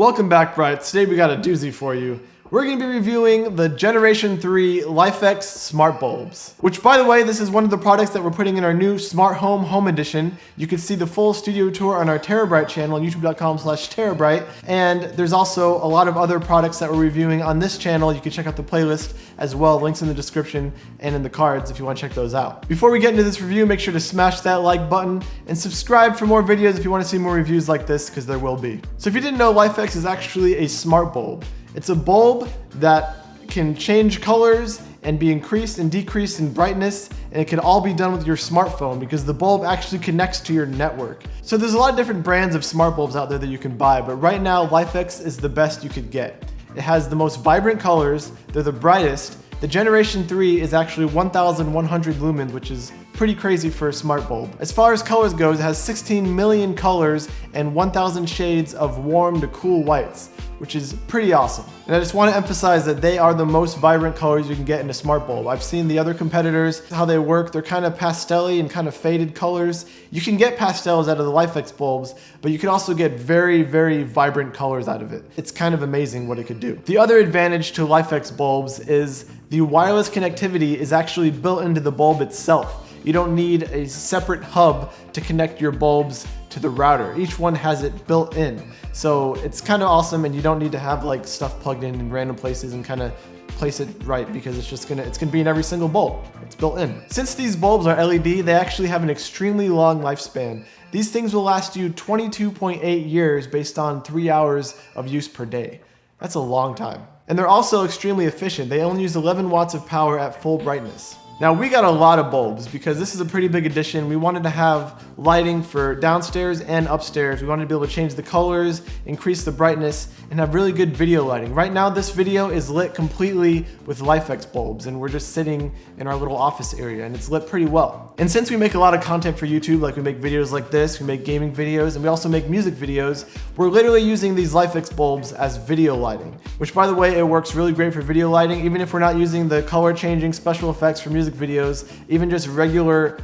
Welcome back, Bright. Today we got a doozy for you. We're going to be reviewing the Generation 3 LIFX Smart Bulbs, which, by the way, this is one of the products that we're putting in our new Smart Home Edition. You can see the full studio tour on our TeraBrite channel, youtube.com/TeraBrite, and there's also a lot of other products that we're reviewing on this channel. You can check out the playlist as well, links in the description and in the cards if you want to check those out. Before we get into this review, make sure to smash that like button and subscribe for more videos if you want to see more reviews like this, because there will be. So if you didn't know, LIFX is actually a smart bulb. It's a bulb that can change colors and be increased and decreased in brightness, and it can all be done with your smartphone because the bulb actually connects to your network. So there's a lot of different brands of smart bulbs out there that you can buy, but right now LIFX is the best you could get. It has the most vibrant colors, they're the brightest. The Generation 3 is actually 1100 lumens, which is pretty crazy for a smart bulb. As far as colors goes, it has 16 million colors and 1000 shades of warm to cool whites, which is pretty awesome. And I just want to emphasize that they are the most vibrant colors you can get in a smart bulb. I've seen the other competitors, how they work. They're kind of pastel-y and kind of faded colors. You can get pastels out of the LIFX bulbs, but you can also get very, very vibrant colors out of it. It's kind of amazing what it could do. The other advantage to LIFX bulbs is the wireless connectivity is actually built into the bulb itself. You don't need a separate hub to connect your bulbs to the router. Each one has it built in. So it's kind of awesome, and you don't need to have like stuff plugged in random places and kind of place it right, because it's gonna be in every single bulb. It's built in. Since these bulbs are LED, they actually have an extremely long lifespan. These things will last you 22.8 years based on 3 hours of use per day. That's a long time. And they're also extremely efficient. They only use 11 watts of power at full brightness. Now, we got a lot of bulbs because this is a pretty big addition. We wanted to have lighting for downstairs and upstairs. We wanted to be able to change the colors, increase the brightness, and have really good video lighting. Right now, this video is lit completely with LIFX bulbs, and we're just sitting in our little office area, and it's lit pretty well. And since we make a lot of content for YouTube, like we make videos like this, we make gaming videos, and we also make music videos, we're literally using these LIFX bulbs as video lighting, which, by the way, it works really great for video lighting, even if we're not using the color changing special effects for music videos, even just regular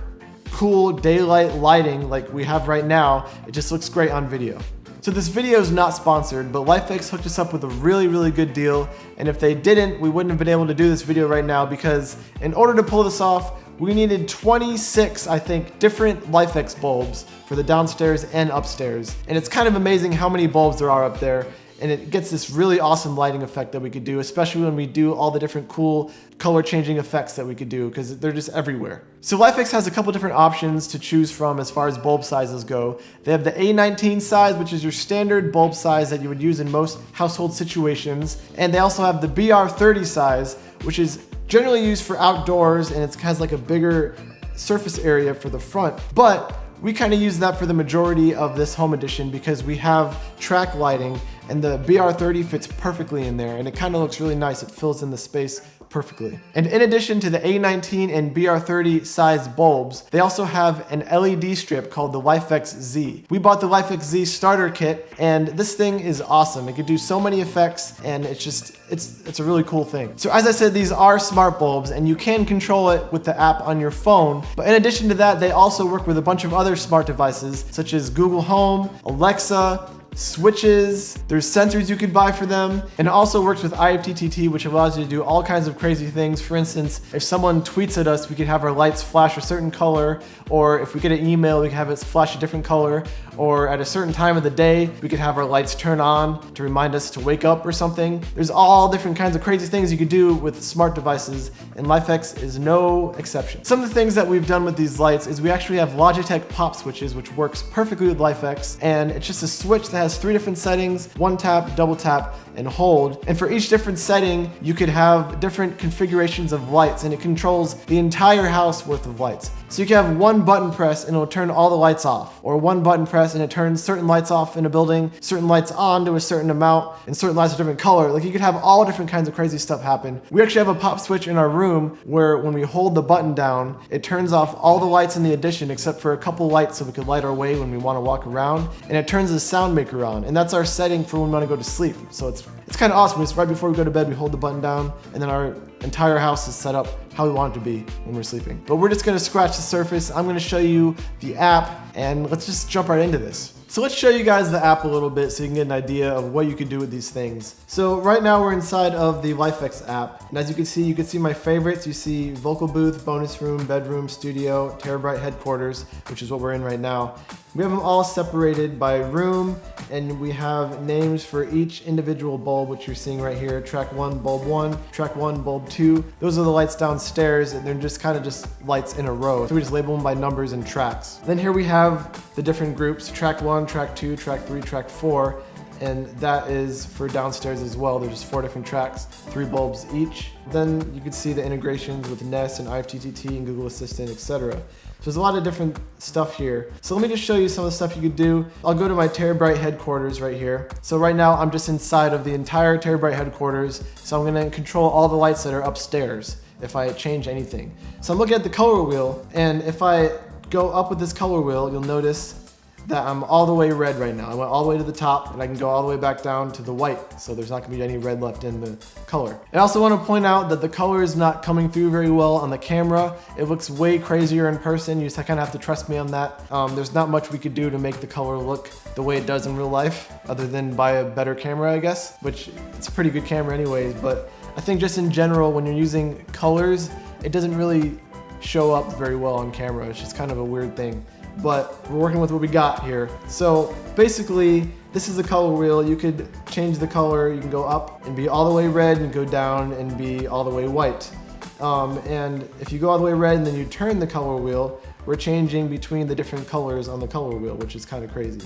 cool daylight lighting like we have right now, it just looks great on video. So this video is not sponsored, but LIFX hooked us up with a really, really good deal, and if they didn't, we wouldn't have been able to do this video right now, because in order to pull this off, we needed 26, I think, different LIFX bulbs for the downstairs and upstairs. And it's kind of amazing how many bulbs there are up there, and it gets this really awesome lighting effect that we could do, especially when we do all the different cool color changing effects that we could do, because they're just everywhere. So LIFX has a couple different options to choose from as far as bulb sizes go. They have the A19 size, which is your standard bulb size that you would use in most household situations. And they also have the BR30 size, which is generally used for outdoors, and it has like a bigger surface area for the front. But we kind of use that for the majority of this home edition because we have track lighting, and the BR30 fits perfectly in there, and it kind of looks really nice. It fills in the space perfectly. And in addition to the A19 and BR30 size bulbs, they also have an LED strip called the LIFX Z. We bought the LIFX Z starter kit, and this thing is awesome. It could do so many effects, and it's a really cool thing. So as I said, these are smart bulbs, and you can control it with the app on your phone. But in addition to that, they also work with a bunch of other smart devices, such as Google Home, Alexa, switches, there's sensors you could buy for them, and it also works with IFTTT, which allows you to do all kinds of crazy things. For instance, if someone tweets at us, we could have our lights flash a certain color, or if we get an email, we can have it flash a different color, or at a certain time of the day, we could have our lights turn on to remind us to wake up or something. There's all different kinds of crazy things you could do with smart devices, and LIFX is no exception. Some of the things that we've done with these lights is we actually have Logitech pop switches, which works perfectly with LIFX, and it's just a switch that has 3 different settings: one tap, double tap, and hold. And for each different setting, you could have different configurations of lights, and it controls the entire house worth of lights. So you can have one button press and it'll turn all the lights off, or one button press and it turns certain lights off in a building, certain lights on to a certain amount, and certain lights a different color. Like, you could have all different kinds of crazy stuff happen. We actually have a pop switch in our room where when we hold the button down, it turns off all the lights in the addition except for a couple lights so we could light our way when we want to walk around, and it turns the sound maker on, and that's our setting for when we want to go to sleep. So it's kind of awesome. It's right before we go to bed, we hold the button down, and then our entire house is set up how we want it to be when we're sleeping. But we're just gonna scratch the surface. I'm gonna show you the app, and let's just jump right into this. So let's show you guys the app a little bit so you can get an idea of what you could do with these things. So right now we're inside of the LIFX app, and as you can see my favorites. You see vocal booth, bonus room, bedroom, studio, TeraBrite headquarters, which is what we're in right now. We have them all separated by room, and we have names for each individual bulb, which you're seeing right here. Track 1, bulb 1, track 1, bulb 2. Those are the lights downstairs, and they're just kind of just lights in a row. So we just label them by numbers and tracks. Then here we have the different groups, track 1, track 2, track 3, track 4, and that is for downstairs as well. There's just 4 different tracks, 3 bulbs each. Then you can see the integrations with Nest and IFTTT and Google Assistant, etc. So there's a lot of different stuff here. So let me just show you some of the stuff you could do. I'll go to my TeraBrite headquarters right here. So right now I'm just inside of the entire TeraBrite headquarters. So I'm gonna control all the lights that are upstairs if I change anything. So I'm looking at the color wheel, and if I go up with this color wheel, you'll notice that I'm all the way red right now. I went all the way to the top, and I can go all the way back down to the white, so there's not gonna be any red left in the color. I also wanna point out that the color is not coming through very well on the camera. It looks way crazier in person. You just kinda have to trust me on that. There's not much we could do to make the color look the way it does in real life, other than buy a better camera, I guess, which it's a pretty good camera anyways, but I think just in general, when you're using colors, it doesn't really show up very well on camera. It's just kind of a weird thing. But we're working with what we got here. So basically, this is the color wheel. You could change the color. You can go up and be all the way red, and go down and be all the way white. And if you go all the way red and then you turn the color wheel, we're changing between the different colors on the color wheel, which is kind of crazy.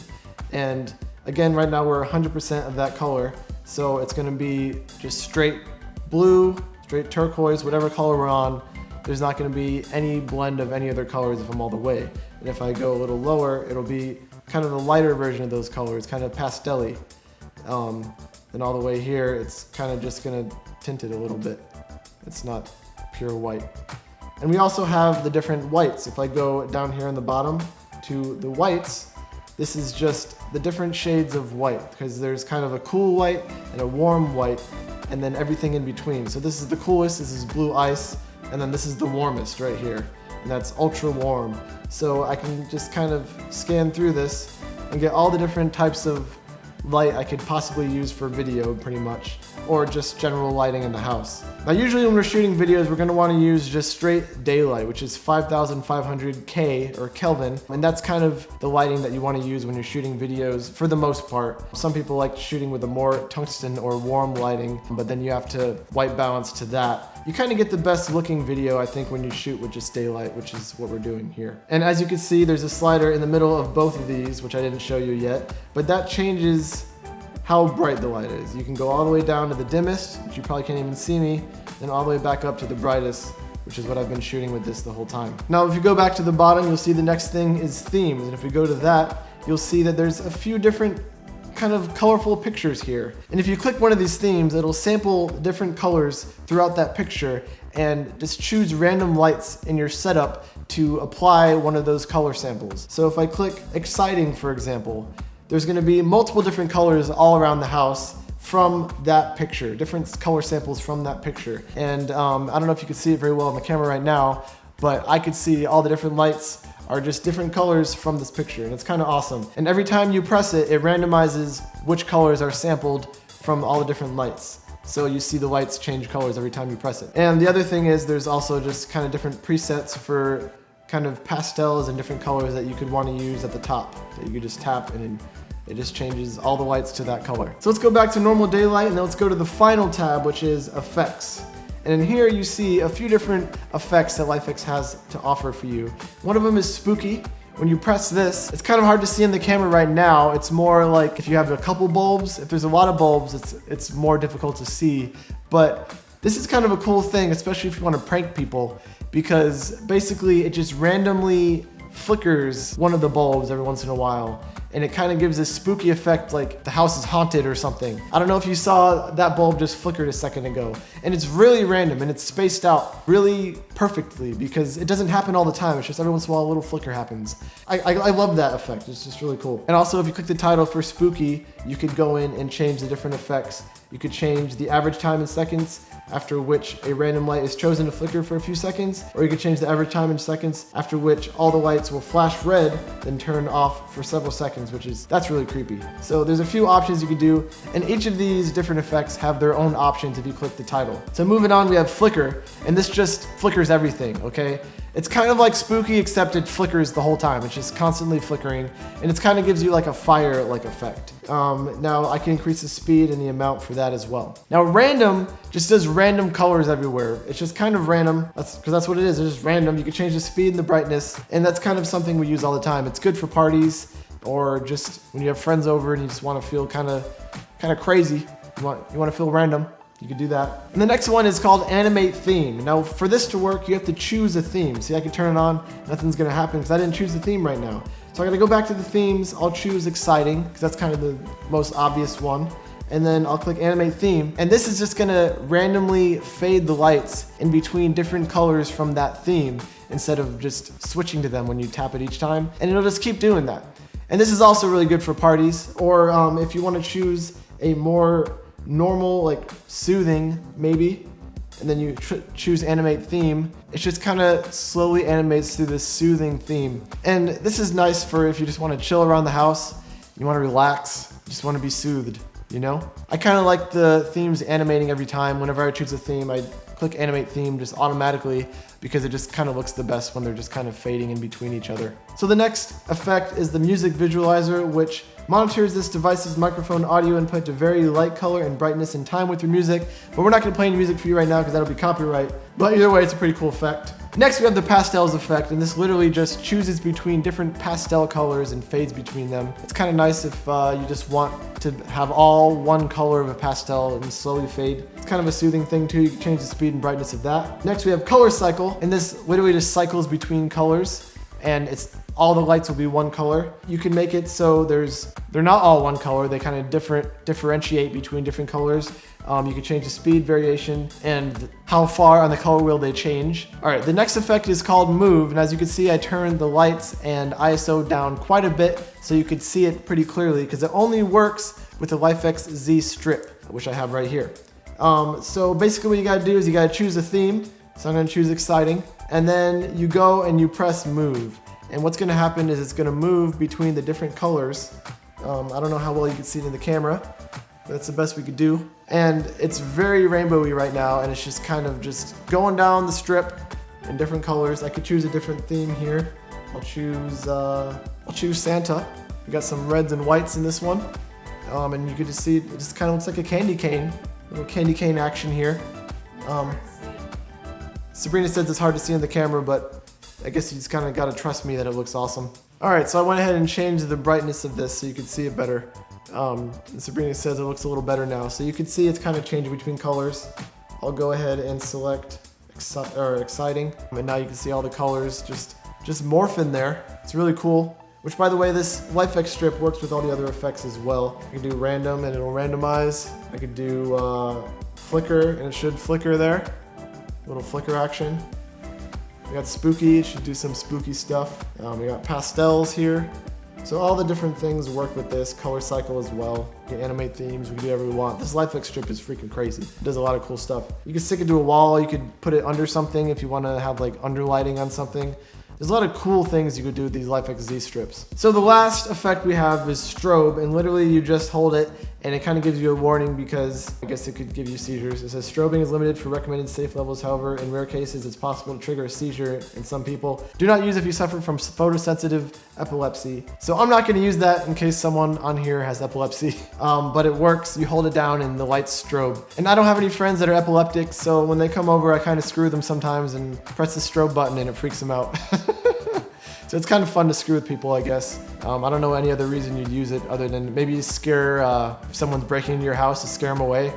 And again, right now we're 100% of that color. So it's gonna be just straight blue, straight turquoise, whatever color we're on. There's not gonna be any blend of any other colors if I'm all the way. And if I go a little lower, it'll be kind of the lighter version of those colors, kind of pastel-y. And all the way here, it's kind of just gonna tint it a little bit. It's not pure white. And we also have the different whites. If I go down here on the bottom to the whites, this is just the different shades of white, because there's kind of a cool white and a warm white, and then everything in between. So this is the coolest, this is blue ice, and then this is the warmest right here, and that's ultra warm. So I can just kind of scan through this and get all the different types of light I could possibly use for video, pretty much, or just general lighting in the house. Now usually when we're shooting videos, we're gonna wanna use just straight daylight, which is 5500 K or Kelvin, and that's kind of the lighting that you wanna use when you're shooting videos for the most part. Some people like shooting with a more tungsten or warm lighting, but then you have to white balance to that. You kind of get the best looking video, I think, when you shoot with just daylight, which is what we're doing here. And as you can see, there's a slider in the middle of both of these, which I didn't show you yet, but that changes how bright the light is. You can go all the way down to the dimmest, which you probably can't even see me, then all the way back up to the brightest, which is what I've been shooting with this the whole time. Now, if you go back to the bottom, you'll see the next thing is themes. And if we go to that, you'll see that there's a few different kind of colorful pictures here. And if you click one of these themes, it'll sample different colors throughout that picture and just choose random lights in your setup to apply one of those color samples. So if I click exciting, for example, there's gonna be multiple different colors all around the house from that picture, different color samples from that picture. And I don't know if you can see it very well on the camera right now, but I could see all the different lights are just different colors from this picture, and it's kind of awesome. And every time you press it, it randomizes which colors are sampled from all the different lights. So you see the lights change colors every time you press it. And the other thing is there's also just kind of different presets for kind of pastels and different colors that you could want to use at the top that you could just tap, and it just changes all the lights to that color. So let's go back to normal daylight, and then let's go to the final tab, which is effects. And in here you see a few different effects that LIFX has to offer for you. One of them is spooky. When you press this, it's kind of hard to see in the camera right now. It's more like if you have a couple bulbs. If there's a lot of bulbs, it's more difficult to see. But this is kind of a cool thing, especially if you want to prank people, because basically it just randomly flickers one of the bulbs every once in a while. And it kind of gives this spooky effect like the house is haunted or something. I don't know if you saw that bulb just flickered a second ago. And it's really random, and it's spaced out really perfectly because it doesn't happen all the time. It's just every once in a while a little flicker happens. I love that effect. It's just really cool. And also if you click the title for spooky, you could go in and change the different effects. You could change the average time in seconds after which a random light is chosen to flicker for a few seconds, or you could change the average time in seconds after which all the lights will flash red, then turn off for several seconds seconds, that's really creepy. So there's a few options you can do, and each of these different effects have their own options if you click the title. So moving on, we have flicker, and this just flickers everything, okay? It's kind of like spooky, except it flickers the whole time. It's just constantly flickering, and it kind of gives you like a fire-like effect. Now I can increase the speed and the amount for that as well. Now random just does random colors everywhere. It's just kind of random, because that's what it is. It's just random. You can change the speed and the brightness, and that's kind of something we use all the time. It's good for parties, or just when you have friends over and you just want to feel kind of crazy. You want to feel random. You can do that. And the next one is called Animate Theme. Now for this to work, you have to choose a theme. See, I can turn it on, nothing's gonna happen because I didn't choose the theme right now. So I'm gonna go back to the themes, I'll choose Exciting, because that's kind of the most obvious one. And then I'll click Animate Theme. And this is just gonna randomly fade the lights in between different colors from that theme, instead of just switching to them when you tap it each time. And it'll just keep doing that. And this is also really good for parties, or if you wanna choose a more normal, like soothing maybe, and then you choose Animate Theme, it just kind of slowly animates through this soothing theme. And this is nice for if you just want to chill around the house, you want to relax, just want to be soothed, you know? I kind of like the themes animating every time. Whenever I choose a theme, I click Animate Theme just automatically, because it just kind of looks the best when they're just kind of fading in between each other. So the next effect is the Music Visualizer, which monitors this device's microphone audio input to vary light, color, and brightness in time with your music. But we're not going to play any music for you right now because that'll be copyright. But either way, it's a pretty cool effect. Next, we have the Pastels effect, and this literally just chooses between different pastel colors and fades between them. It's kind of nice if you just want to have all one color of a pastel and slowly fade. It's kind of a soothing thing too. You can change the speed and brightness of that. Next, we have Color Cycle, and this literally just cycles between colors, and all the lights will be one color. You can make it so they're not all one color. They kind of differentiate between different colors. You can change the speed variation and how far on the color wheel they change. All right, the next effect is called Move, and as you can see, I turned the lights and ISO down quite a bit so you could see it pretty clearly, because it only works with the LIFX Z strip, which I have right here. So basically what you gotta do is you gotta choose a theme. So I'm gonna choose Exciting, and then you go and you press Move. And what's gonna happen is it's gonna move between the different colors. I don't know how well you can see it in the camera, but that's the best we could do. And it's very rainbowy right now, and it's just kind of just going down the strip in different colors. I could choose a different theme here. I'll choose Santa. We got some reds and whites in this one. And you can just see, it just kind of looks like a candy cane. Little candy cane action here. Sabrina says it's hard to see in the camera, but I guess you just kind of got to trust me that it looks awesome. Alright, so I went ahead and changed the brightness of this so you can see it better. And Sabrina says it looks a little better now. So you can see it's kind of changing between colors. I'll go ahead and select Exciting. And now you can see all the colors just morph in there. It's really cool. Which, by the way, this LIFX strip works with all the other effects as well. I can do random and it'll randomize. I could do flicker and it should flicker there. Little flicker action. We got spooky, it should do some spooky stuff. We got pastels here. So all the different things work with this. Color cycle as well. You can animate themes, we can do whatever we want. This LIFX strip is freaking crazy. It does a lot of cool stuff. You can stick it to a wall, you could put it under something if you want to have like underlighting on something. There's a lot of cool things you could do with these LIFX Z strips. So the last effect we have is strobe, and literally you just hold it and it kind of gives you a warning because I guess it could give you seizures. It says strobing is limited for recommended safe levels. However, in rare cases, it's possible to trigger a seizure in some people. Do not use if you suffer from photosensitive epilepsy. So I'm not going to use that in case someone on here has epilepsy, but it works. You hold it down and the lights strobe. And I don't have any friends that are epileptic, so when they come over, I kind of screw them sometimes and press the strobe button and it freaks them out. So it's kind of fun to screw with people, I guess. I don't know any other reason you'd use it other than maybe scare, if someone's breaking into your house, to scare them away.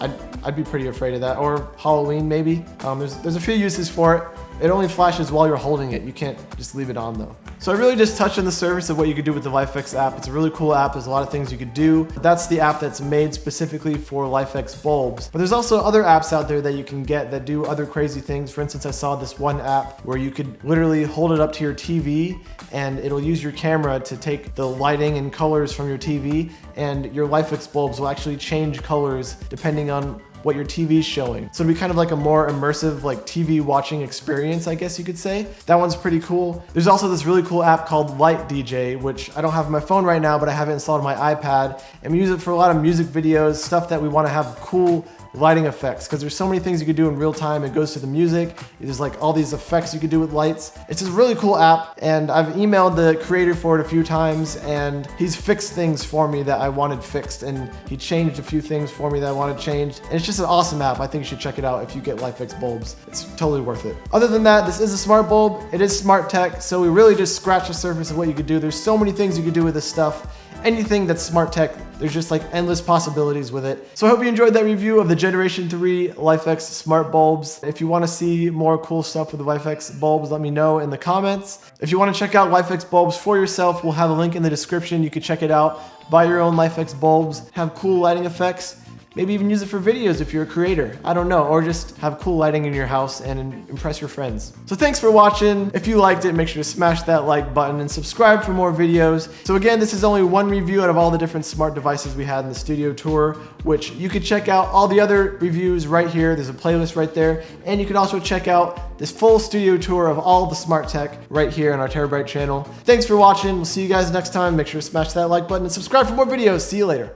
I'd be pretty afraid of that. Or Halloween, maybe. There's a few uses for it. It only flashes while you're holding it. You can't just leave it on though. So I really just touched on the surface of what you could do with the LIFX app. It's a really cool app. There's a lot of things you could do. That's the app that's made specifically for LIFX bulbs. But there's also other apps out there that you can get that do other crazy things. For instance, I saw this one app where you could literally hold it up to your TV and it'll use your camera to take the lighting and colors from your TV, and your LIFX bulbs will actually change colors depending on what your TV is showing. So it'll be kind of like a more immersive like TV watching experience, I guess you could say. That one's pretty cool. There's also this really cool app called Light DJ, which I don't have on my phone right now, but I have it installed on my iPad, and we use it for a lot of music videos, stuff that we want to have cool lighting effects, because there's so many things you could do in real time. It goes to the music. There's like all these effects you could do with lights. It's a really cool app, and I've emailed the creator for it a few times, and he's fixed things for me that I wanted fixed, and he changed a few things for me that I wanted changed. And it's just an awesome app. I think you should check it out if you get LIFX bulbs. It's totally worth it. Other than that, this is a smart bulb. It is smart tech, so we really just scratched the surface of what you could do. There's so many things you could do with this stuff. Anything that's smart tech, there's just like endless possibilities with it. So I hope you enjoyed that review of the Generation 3 LIFX smart bulbs. If you want to see more cool stuff with the LIFX bulbs, let me know in the comments. If you want to check out LIFX bulbs for yourself, we'll have a link in the description. You can check it out, buy your own LIFX bulbs, have cool lighting effects. Maybe even use it for videos if you're a creator. I don't know. Or just have cool lighting in your house and impress your friends. So thanks for watching. If you liked it, make sure to smash that like button and subscribe for more videos. So again, this is only one review out of all the different smart devices we had in the studio tour, which you could check out all the other reviews right here. There's a playlist right there. And you can also check out this full studio tour of all the smart tech right here on our TeraBrite channel. Thanks for watching. We'll see you guys next time. Make sure to smash that like button and subscribe for more videos. See you later.